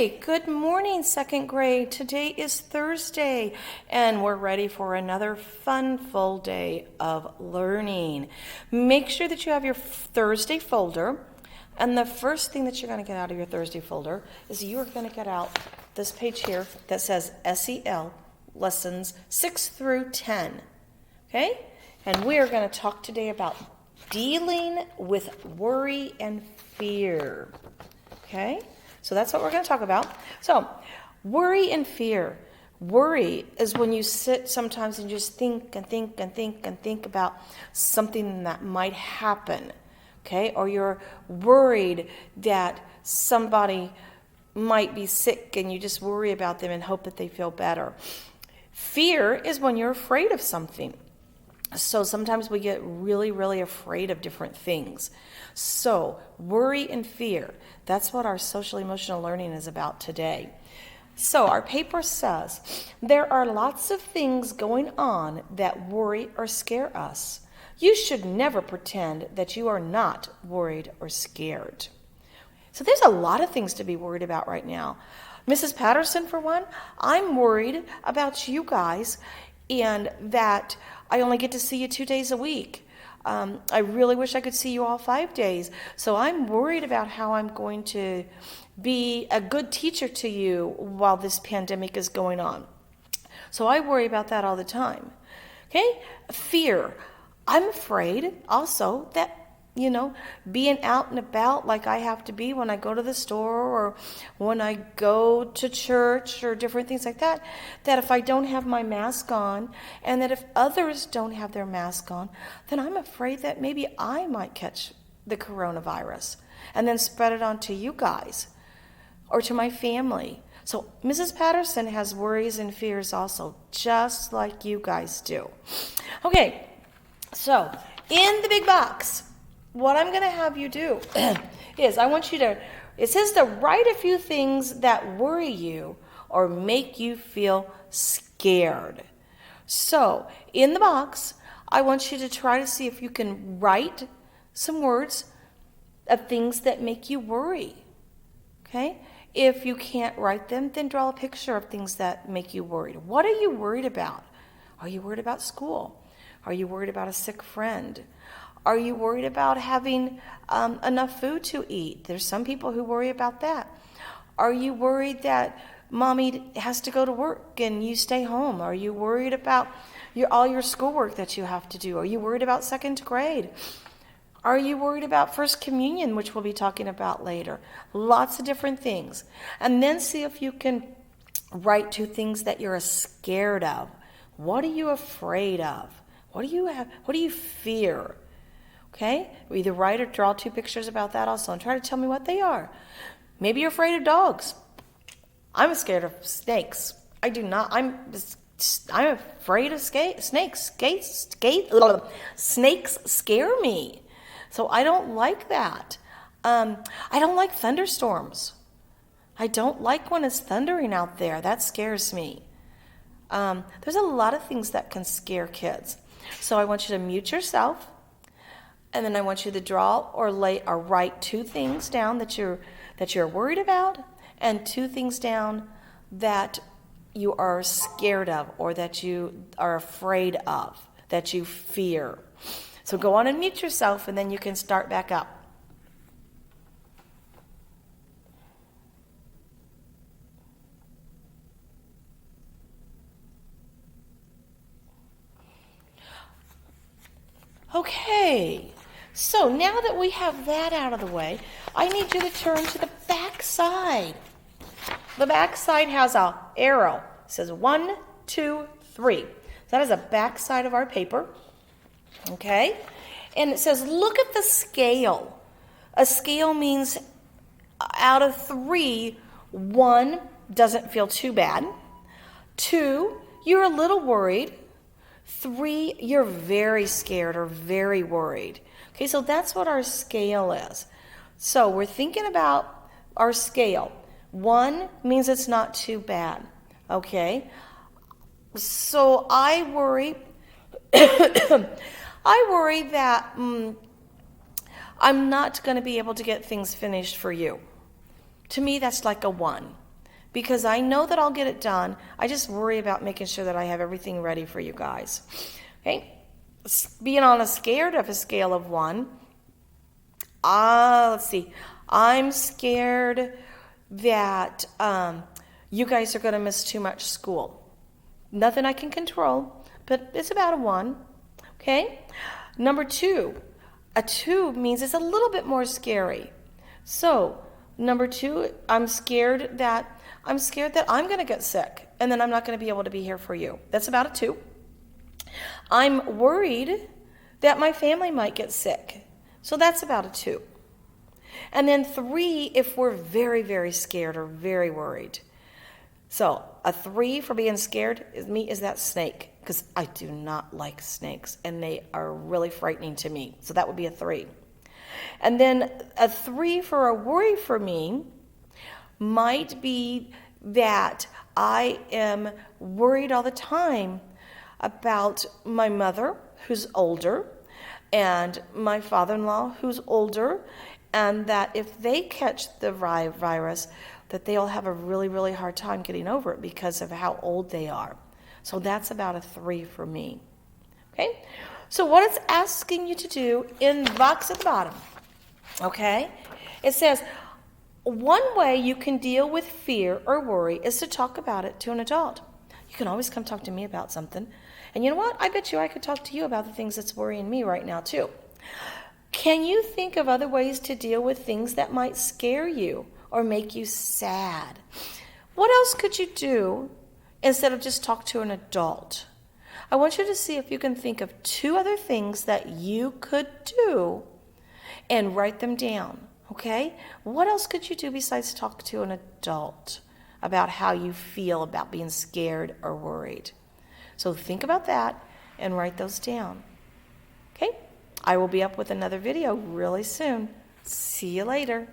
Okay, good morning, second grade. Today is Thursday, and we're ready for another fun, full day of learning. Make sure that you have your Thursday folder, and the first thing that you're going to get out of your Thursday folder is you are going to get out this page here that says SEL, Lessons 6 through 10. Okay? And we are going to talk today about dealing with worry and fear. Okay? So that's what we're going to talk about. So, worry and fear. Worry is when you sit sometimes and just think about something that might happen. Okay? Or you're worried that somebody might be sick and you just worry about them and hope that they feel better. Fear is when you're afraid of something. So sometimes we get really, really afraid of different things. So worry and fear, that's what our social emotional learning is about today. So our paper says, there are lots of things going on that worry or scare us. You should never pretend that you are not worried or scared. So there's a lot of things to be worried about right now. Mrs. Patterson, for one, I'm worried about you guys and that I only get to see you 2 days a week. I really wish I could see you all 5 days. So I'm worried about how I'm going to be a good teacher to you while this pandemic is going on. So I worry about that all the time. Okay? Fear. I'm afraid also that, being out and about like I have to be when I go to the store or when I go to church or different things like that, that if I don't have my mask on and that if others don't have their mask on, then I'm afraid that maybe I might catch the coronavirus and then spread it on to you guys or to my family. So Mrs. Patterson has worries and fears also, just like you guys do. Okay, so in the big box, what I'm going to have you do is it says to write a few things that worry you or make you feel scared. So in the box, I want you to try to see if you can write some words of things that make you worry. Okay? If you can't write them, then draw a picture of things that make you worried. What are you worried about? Are you worried about school? Are you worried about a sick friend? Are you worried about having enough food to eat? There's some people who worry about that. Are you worried that mommy has to go to work and you stay home? Are you worried about all your schoolwork that you have to do? Are you worried about second grade? Are you worried about First Communion, which we'll be talking about later? Lots of different things. And then see if you can write 2 things that you're scared of. What are you afraid of? What do you fear? Okay? Either write or draw 2 pictures about that also and try to tell me what they are. Maybe you're afraid of dogs. I'm scared of snakes. I'm afraid of snakes. Snakes scare me. So I don't like that. I don't like thunderstorms. I don't like when it's thundering out there. That scares me. There's a lot of things that can scare kids. So I want you to mute yourself, and then I want you to draw or write 2 things down that you're worried about, and 2 things down that you are scared of or that you are afraid of, that you fear. So go on and mute yourself, and then you can start back up. Okay, so now that we have that out of the way, I need you to turn to the back side. The back side has an arrow. It says 1, 2, 3. That is the back side of our paper. Okay? And it says, look at the scale. A scale means out of 3, 1 doesn't feel too bad. 2, you're a little worried. 3, you're very scared or very worried. Okay, so that's what our scale is. So we're thinking about our scale. 1 means it's not too bad. Okay? So I worry that I'm not going to be able to get things finished for you. To me, that's like a 1. because I know that I'll get it done. I just worry about making sure that I have everything ready for you guys. Okay? Being on a scared of a scale of 1, let's see. I'm scared that you guys are going to miss too much school. Nothing I can control, but it's about a 1. Okay? Number 2. A 2 means it's a little bit more scary. So, number 2, I'm scared that I'm going to get sick and then I'm not going to be able to be here for you. That's about a 2. I'm worried that my family might get sick. So that's about a 2. And then 3, if we're very, very scared or very worried. So a 3 for being scared is that snake, because I do not like snakes and they are really frightening to me. So that would be a 3. And then a 3 for a worry for me might be that I am worried all the time about my mother, who's older, and my father-in-law, who's older, and that if they catch the virus, that they'll have a really, really hard time getting over it because of how old they are. So that's about a 3 for me. Okay? So what it's asking you to do in the box at the bottom, okay? It says, one way you can deal with fear or worry is to talk about it to an adult. You can always come talk to me about something. And you know what? I bet you I could talk to you about the things that's worrying me right now too. Can you think of other ways to deal with things that might scare you or make you sad? What else could you do instead of just talk to an adult? I want you to see if you can think of 2 other things that you could do and write them down, okay? What else could you do besides talk to an adult about how you feel about being scared or worried? So think about that and write those down, okay? I will be up with another video really soon. See you later.